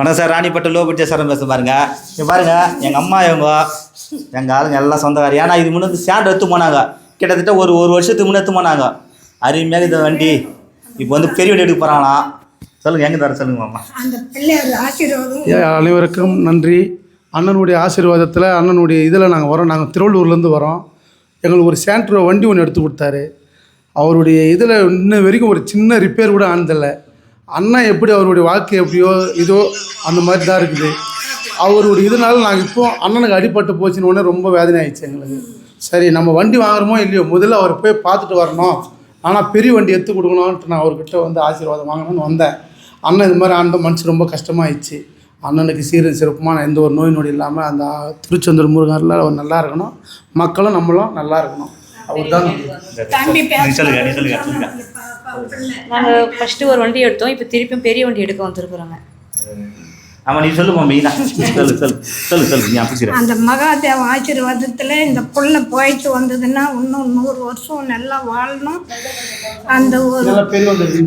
வணக்கம் sir, ராணிப்பட்ட low budget sir பேச பாருங்க. இங்கே பாருங்க, எங்கள் அம்மா எங்கள் ஆளுங்க எல்லாம் சொந்தக்காரர். ஏன்னா இது முன்னாடி ஸ்டாண்ட் எடுத்து போனாங்க, கிட்டத்தட்ட ஒரு வருஷத்துக்கு முன்னே எடுத்து போனாங்க. அருமையாக இந்த வண்டி இப்போ வந்து பெரிய வண்டி எடுக்க போகிறாங்களாம். சொல்லுங்கள், எங்கே தர சொல்லுங்க மாமா. அனைவருக்கும் நன்றி. அண்ணனுடைய ஆசீர்வாதத்தில் அண்ணனுடைய இதில் நாங்கள் வரோம். நாங்கள் திருவள்ளூர்லேருந்து வரோம். எங்களுக்கு ஒரு சாண்ட்ரோ வண்டி ஒன்று எடுத்து கொடுத்தாரு. அவருடைய இதில் இன்ன வரைக்கும் ஒரு சின்ன ரிப்பேர் கூட ஆனதில்லை. அண்ணன் எப்படி அவருடைய வாழ்க்கை எப்படியோ இதோ அந்த மாதிரி தான் இருக்குது. அவருடைய இதனால நாங்கள் இப்போ அண்ணனுக்கு அடிபட்டு போச்சுன்னு உடனே ரொம்ப வேதனை ஆயிடுச்சு எங்களுக்கு. சரி, நம்ம வண்டி வாங்குறோமோ இல்லையோ, முதல்ல அவர் போய் பார்த்துட்டு வரணும். ஆனால் பெரிய வண்டி எடுத்து கொடுக்கணுன்ட்டு நான் அவர்கிட்ட வந்து ஆசீர்வாதம் வாங்கணும்னு வந்தேன். அண்ணன் இது மாதிரி அந்த மனசு ரொம்ப கஷ்டமாகிடுச்சு. அண்ணனுக்கு சீரும் சிறப்புமான எந்த ஒரு நோய் நொடி இல்லாமல் அந்த திருச்செந்தூர் முருகனில் அவர் நல்லா இருக்கணும், மக்களும் நம்மளும் நல்லா இருக்கணும். அவர் தான். நாங்கள் ஃபஸ்ட்டு ஒரு வண்டி எடுத்தோம், இப்போ திருப்பியும் பெரிய வண்டி எடுக்க வந்துருக்குறோங்க. ஆமாம், நீ சொல்லுமா மெயினா சொல்லு நீ அப்படி. அந்த மகாதேவ ஆசீர்வாதத்தில் இந்த புள்ள போயிட்டு வந்ததுன்னா இன்னும் 100 வருஷம் நல்லா வாழணும். அந்த ஒரு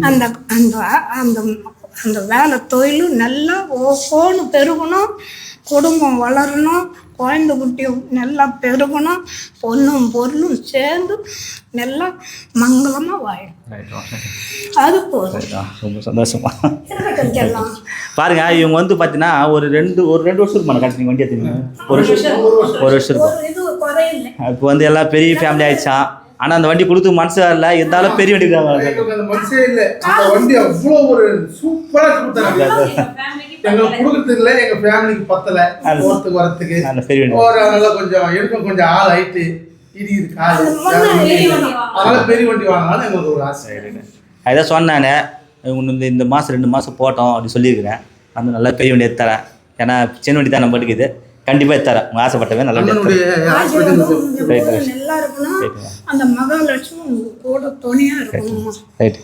அந்த அந்த அந்த அந்த வேலை தொழிலும் நல்லா ஓன்னு பெருகணும், குடும்பம் வளரணும், குழந்தை குட்டியும் நல்லா பெருகணும், பொண்ணும் பொருளும் சேர்ந்து நல்லா மங்களமாக வாழும். அது போதும். ரொம்ப சந்தோஷமா பாருங்க. இவங்க வந்து பார்த்தீங்கன்னா ஒரு ரெண்டு வருஷம் இருப்பாங்க கடைசி வண்டி எடுத்துங்க. ஒரு வருஷம் இருக்கும். இப்போ வந்து எல்லாம் பெரிய ஃபேமிலி ஆயிடுச்சா. ஆனால் அந்த வண்டி கொடுத்து மனசு இல்லை, இருந்தாலும் பெரிய வண்டி மனசே இல்லை. அந்த வண்டி அவ்வளோ ஒரு சூப்பராக கொடுத்தாங்க. எங்களுக்கு கொடுக்குறதுக்கு இல்லை, எங்கள் ஃபேமிலிக்கு பத்தலை போகிறதுக்கு வரத்துக்கு. அதனால கொஞ்சம் எடுக்கும், கொஞ்சம் ஆள் ஆயிட்டு இடிக்குது கால். அதனால பெரிய வண்டி வாங்கினாலும் எங்களுக்கு ஒரு ஆசை. அதான் சொன்னானே, இந்த மாதம் 2 மாதம் போட்டோம் அப்படின்னு சொல்லியிருக்கிறேன். அந்த நல்லா பெரிய வண்டி எடுத்துறேன். ஏன்னா சின்ன வண்டி தான் நம்ம எடுக்குது. கண்டிப்பாக எடுத்துறேன். உங்கள் ஆசைப்பட்டவன் நல்ல வண்டி. அந்த மகாலட்சுமி கூட துணையா இருக்கும். ரைட்.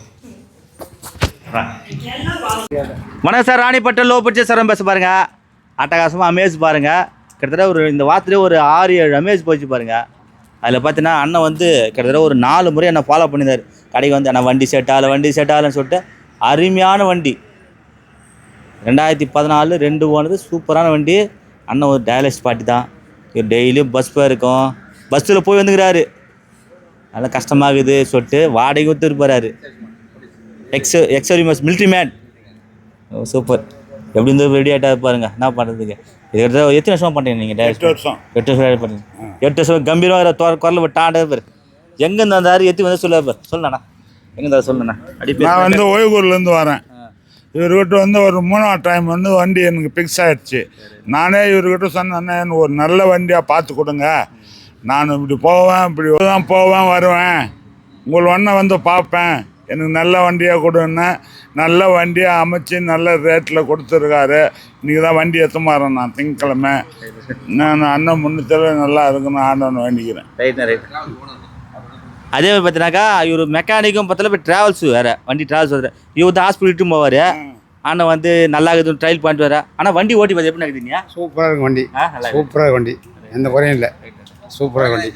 வணக்கம் சார், ராணிப்பட்ட லோ பட்ஜெட் சார் பேச பாருங்க. அட்டகாசமாக அமேஸ் பாருங்க. கிட்டத்தட்ட இந்த வாரத்திலே ஒரு 6-7 அமேஸ் போச்சு பாருங்க. அதில் பார்த்தீங்கன்னா அண்ணன் வந்து கிட்டத்தட்ட ஒரு 4 முறை என்னை ஃபாலோ பண்ணியிருந்தார். கடைக்கு வந்து அண்ணன் வண்டி செட் ஆகலைன்னு சொல்லிட்டு அருமையான வண்டி 2014 2 ஓனது சூப்பரான வண்டி. அண்ணன் ஒரு டயலிஸ்ட் பார்ட்டி தான். இவர் டெய்லியும் பஸ் போயிருக்கோம், பஸ்ஸில் போய் வந்துக்கிறாரு. நல்லா கஷ்டமாகுது சொல்லிட்டு வாடகை ஒத்துட்டு போகிறாரு. எக்ஸரிமஸ் மிலிட்ரி மேன். சூப்பர். எப்படி இருந்து ரெடி ஆகிட்டா பாருங்க. என்ன பண்ணுறதுக்கு இது எத்தனை வருஷமாக பண்ணுறீங்க நீங்கள்? 8 வருஷம் பண்ணுறீங்க. 8 வருஷம் கம்பீரமாக குரல் விட்டாண்டே பாரு. எங்கேருந்து வந்தார் எத்தி வந்து சொல்லண்ணா எங்கே இருந்தார் சொல்லுண்ணா. அடி நான் வந்து ஓய்வூர்லேருந்து வரேன். இவர்கிட்ட வந்து ஒரு 3ஆவது டைம் வந்து வண்டி எனக்கு ஃபிக்ஸ் ஆகிடுச்சு. நானே இவர்கிட்ட சொன்னேன், ஒரு நல்ல வண்டியாக பார்த்து கொடுங்க, நான் இப்படி போவேன் வருவேன், உங்கள் வண்ணை வந்து பார்ப்பேன், எனக்கு நல்ல வண்டியாக கொடுன்னு நல்ல வண்டியாக அமைச்சு நல்ல ரேட்டில் கொடுத்துருக்காரு. இன்றைக்கி தான் வண்டி எடுத்து மாறேன். நான் திங்கக்கிழமை நான் அண்ணன் முன்னத்தில் நல்லா இருக்குன்னு ஆண்டவனை வேண்டிக்கிறேன். அதே மாதிரி பார்த்தீங்கன்னாக்கா இவர் மெக்கானிக்கும் பார்த்தல இப்போ ட்ராவல்ஸ் வேறு வண்டி ட்ராவல்ஸ் வேறு. இவர் வந்து ஹாஸ்பிட்டலும் போவார். ஆனால் வந்து நல்லா இருக்குது ட்ரையல் பண்ணிட்டு வர. ஆனால் வண்டி ஓட்டி பார்த்து எப்படி இருக்குதுங்க? சூப்பராக இருக்கும் வண்டி. சூப்பராக வண்டி, எந்த குறையும் இல்லை. சூப்பராக வண்டி.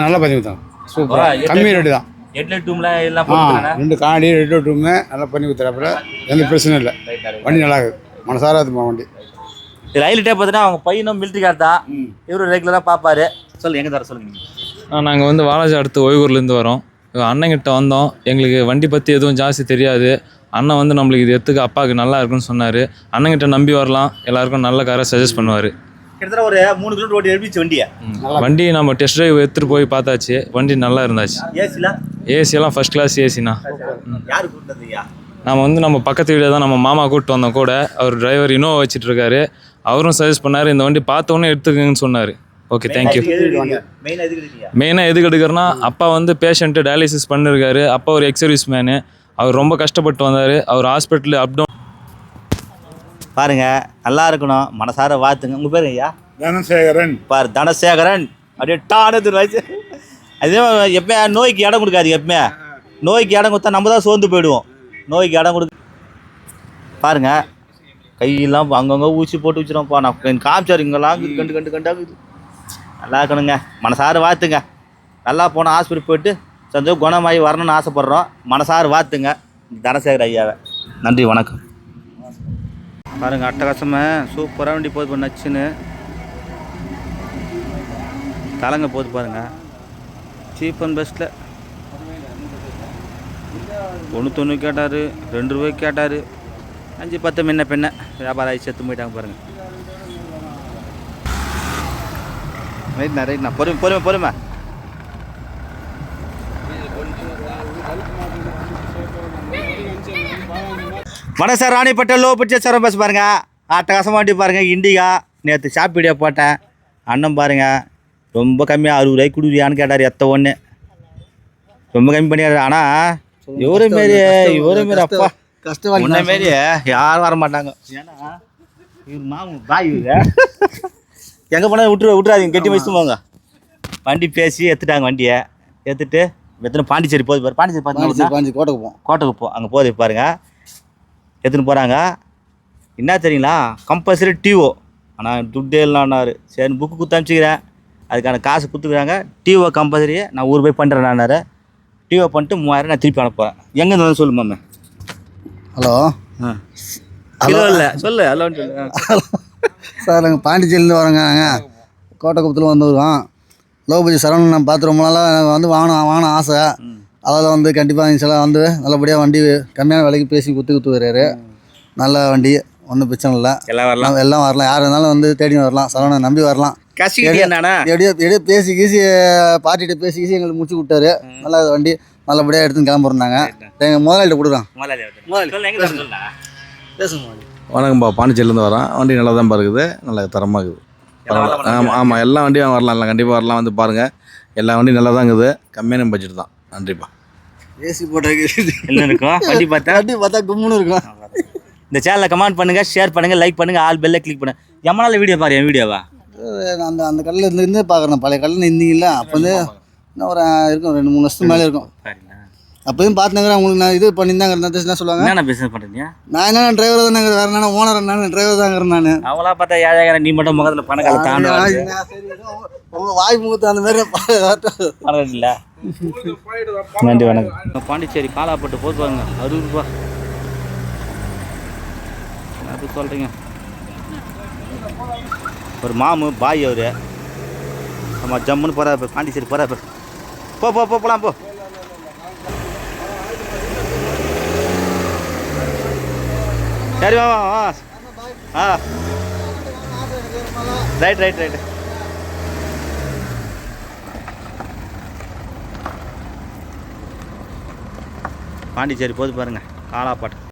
நல்லா பண்ணி கொடுத்தாங்க. சூப்பராக கம்மி ரேட்டு தான். ஹெட்லைட் டூம்லாம் எல்லாம் போட்டுருக்காங்க. 2 காடி 2 டூமு நல்லா பண்ணி கொடுத்துறாப்புல. எந்த பிரச்சனை இல்லை. வண்டி நல்லா இருக்குது. மனசார அதுமா வண்டி. ரயில்கிட்டே பார்த்தீங்கன்னா அவங்க பையனும் மிலிட்ரி கார் தான். இவரும் ரெகுலராக பார்ப்பாரு. எங்கே தர சொல்லுங்க. நாங்கள் வந்து வாலாஜா அடுத்து ஓய்வூர்லேருந்து வரோம். அண்ணங்கிட்ட வந்தோம். எங்களுக்கு வண்டி பற்றி எதுவும் ஜாஸ்தி தெரியாது. அண்ணன் வந்து நம்மளுக்கு இது எடுத்துக்க அப்பாவுக்கு நல்லா இருக்குன்னு சொன்னார். அண்ணங்கிட்ட நம்பி வரலாம், எல்லாருக்கும் நல்ல காரை சஜஸ்ட் பண்ணுவார். கிட்டத்தட்ட ஒரு 3 கிலோமீட்டர் ஓட்டி எடுப்பிச்சு வண்டி நம்ம டெஸ்ட் ட்ரைவ் எடுத்துகிட்டு போய் பார்த்தாச்சு. வண்டி நல்லா இருந்தாச்சு. ஏசியெல்லாம் ஃபஸ்ட் கிளாஸ் ஏசிண்ணா. நம்ம பக்கத்து வீடு தான் நம்ம மாமா கூப்பிட்டு வந்தோம் கூட. அவர் டிரைவர் இனோவா வச்சுட்ருக்காரு. அவரும் சஜஸ்ட் பண்ணார், இந்த வண்டி பார்த்தோன்னே எடுத்துக்கங்கன்னு சொன்னார். Okay, thank you. மெயினாக எதுக்கு எடுக்கிறனா, அப்பா வந்து பேஷண்ட்டு டயாலிசிஸ் பண்ணியிருக்காரு. அப்பா ஒரு எக்ஸர்வீஸ் மேனு. அவர் ரொம்ப கஷ்டப்பட்டு வந்தார். அவர் ஹாஸ்பிட்டலு அப்டவுன் பாருங்க. நல்லா இருக்கணும், மனசார வாழ்த்துங்க. உங்கள் பேர் ஐயா? தனசேகரன். தனசேகரன் அப்படியே டானது வயசு. அதே எப்போ நோய்க்கு இடம் கொடுக்காது. எப்பவுமே நோய்க்கு இடம் கொடுத்தா நம்ம தான் சோர்ந்து போயிடுவோம். நோய்க்கு இடம் கொடுக்க பாருங்க. கையெல்லாம் அங்கங்கே ஊசி போட்டு வச்சுருவோம்ப்பா. நான் காமிச்சார் இங்கெல்லாம் கண்டாகுது. நல்லா இருக்கணுங்க, மனசார வாழ்த்துங்க. நல்லா போனால் ஹாஸ்பிட்டல் போய்ட்டு சந்தோஷம் குணமாகி வரணும்னு ஆசைப்பட்றோம். மனசார வாழ்த்துங்க தனசேகர் ஐயாவை. நன்றி, வணக்கம். பாருங்கள் அட்டகாசமாக சூப்பராக வண்டி போகுது இப்போ நச்சுன்னு தலைங்க போகுது பாருங்கள். சீப் அண்ட் பெஸ்ட்டில் 1.90 கேட்டார், 2 ரூபாய்க்கு கேட்டார், 5-10 முன்ன பின்ன வியாபாரம் ஆகி செத்து போயிட்டாங்க பாருங்கள். ரைட்ண்ணா பொறுமை. வணக்கம் sir, ராணிப்பட்ட low budget sir bus பாருங்கள். அட்டகாசமாக வண்டி பாருங்கள். இண்டிகா நேற்று ஷாப் வீடியோ போட்டேன். அண்ணன் பாருங்கள் ரொம்ப கம்மியாக 60 ரூபாய்க்கு கொடுக்குறியான்னு கேட்டார். ஒன்று ரொம்ப கம்மி பண்ணிடுறாரு. ஆனால் இவரு மாரி அப்பா உன்ன மாரி யாரும் வர மாட்டாங்க. ஏன்னா இவர் மாமு பாய் இவர் எங்கே போனால் விட்டுறாதீங்க, கெட்டி வச்சுட்டு போங்க. வண்டி பேசி எடுத்துட்டாங்க. வண்டியை எடுத்துட்டு எத்தனை பாண்டிச்சேரி போகுது பாரு. பாண்டிச்சேரி பார்த்தீங்கன்னா கோட்டைக்குப்போம் அங்கே போகுது பாருங்க. எடுத்துன்னு போகிறாங்க. என்ன தெரியுங்களா, கம்பல்சரி டிஓ. ஆனால் துட்டே இல்லைன்னாரு. சரி புக்கு கொடுத்து அனுப்பிச்சிக்கிறேன், அதுக்கான காசு கொடுத்துக்குறாங்க. டிஓ கம்பல்சரி நான் ஊர் போய் பண்ணுறேன்னாரு. டிஓ பண்ணிட்டு 3000 நான் திருப்பி அனுப்புகிறேன். எங்கேருந்து வந்து சொல்லு மாமே. ஹலோ ஹலோ இல்லை சொல்லு ஹலோன்னு சொல்லு. சார் நாங்கள் பாண்டிச்சேரியிலேருந்து வரோங்க. நாங்கள் கோட்டைக்குப்பத்தில் வந்து வருவோம். லோ பட்ஜெட் சரவணன் நான் பார்த்து ரொம்ப நாளாக எனக்கு வந்து வாங்கணும் ஆசை. அதில் வந்து கண்டிப்பாக இன்ஷால்லாம் வந்து நல்லபடியாக வண்டி கம்மியான விலைக்கு பேசி குத்து வர்றாரு. நல்ல வண்டி, ஒன்றும் பிரச்சனை இல்லை. எல்லாம் வரலாம், யார் இருந்தாலும் வந்து தேடி வரலாம். சரவணன் நம்பி வரலாம். எப்படியோ பேசி பார்ட்டிகிட்ட பேசி எங்களுக்கு முடிச்சு விட்டாரு. நல்லா வண்டி நல்லபடியாக எடுத்துன்னு கிளம்புறோம். நாங்கள் எங்கள் முதலாளிகிட்ட கொடுக்குறோம். வணக்கம்பா, பாண்டிச்சேரியிலேருந்து வரோம். வண்டி நல்லா தான் இருக்குது, நல்லா தரமாக இருக்குது. ஆமாம் எல்லா வண்டியும் வரலாம், இல்லை கண்டிப்பாக வரலாம், வந்து பாருங்கள். எல்லா வண்டியும் நல்லா தான் இருக்குது, கம்மியான பட்ஜெட் தான். நன்றிப்பா. ஏசி போட்டாங்க என்ன இருக்கும் வண்டி பார்த்தா கும்முன்னு இருக்கும். இந்த சேனலை கமெண்ட் பண்ணுங்கள், ஷேர் பண்ணுங்கள், லைக் பண்ணுங்கள், ஆல் பெல்லை கிளிக் பண்ணுங்கள். எம்மனால வீடியோ பாரு, என் வீடியோவா அந்த கடையில் இருந்தே பார்க்குறேன். பழைய கடையில் இருந்தீங்களா, அப்போ வந்து இன்னும் ஒரு இருக்கும் 2-3 வருஷத்துக்கு மேலே இருக்கும். அப்போயும் பார்த்துனாங்க. உங்களுக்கு நான் இது பண்ணியிருந்தாங்க என்ன சொல்லுவாங்க, என்ன பிஸ்னஸ் பண்ணுறீங்க? நான் என்ன டிரைவர் தானே, வேறு என்ன ஓனர், நான் டிரைவர் தாங்கிறேன். நான் அவங்களா பார்த்தா ஏழாயிர நீ மட்டும் முகத்தில் பணக்கால தாண்டி உங்கள் வாய் முகத்து அந்த மாதிரி பணம் இல்லை. நன்றி வணக்கம். பாண்டிச்சேரி காலாப்பட்டு போட்டு வாங்க 60 ரூபா. அது சொல்கிறீங்க. ஒரு மாமு பாய் அவர். ஆமாம் ஜம்முன்னு போகிறார். பாண்டிச்சேரி போகிறார். போகலாம் போ. சரி வா. ரைட். பாண்டிச்சேரி போது பாருங்கள் காலாப்பாட்டு.